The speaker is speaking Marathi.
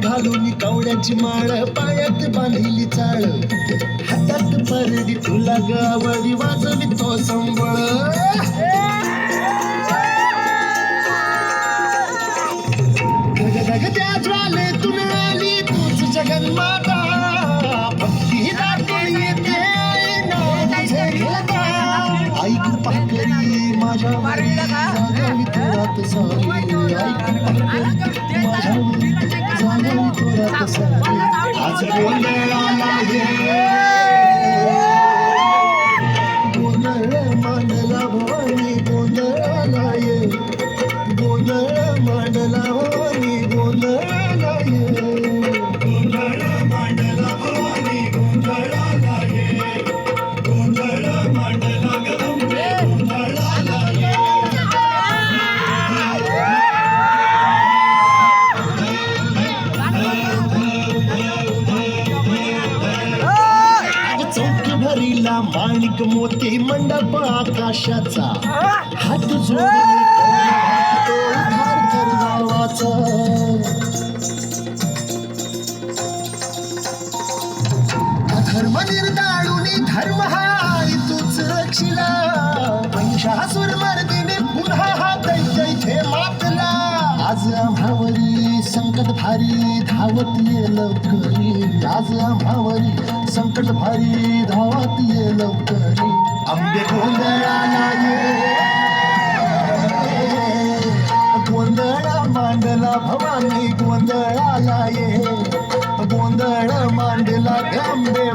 घालून कवड्याची माळ पायात बांधिली चाळ हातात परडी तुला गावडी वाजवी तो संबळ त्या ज्वालेतून आली तूच जगन्माता भक्ती दाटून येते ऐक पाकरी माझ्या जागावी तुरात सारी ऐक पाकरी माझ्या जागावी तुरात सारी आज गोंधळाला गोंधळ मांडला भवानी गोंधळाला ये गोंधळ मांडला भवानी गोंधळाला ये गोंधळ मांडला भवानी गोंधळाला ये गोंधळ मांडला गंगे गोंधळाला ये चौकी भरीला माणिक मोती मंडप आकाशाचा हात जोडून तो उद्धार कर गावाचा धर्म निर्दाळून धर्म हाय तूच रक्षिला महिषासुर मर्दिने पुन्हा हा दैत्य इथे मातला आज आम्हावरी संकट भारी धावत ये लवकरी आज आम्हावरी संकट भारी धावत ये लवकरी आंबे गोंधळाला ये गोंधळ मांडला भवानी गोंधळाला ये गोंधळ मांडला गंबे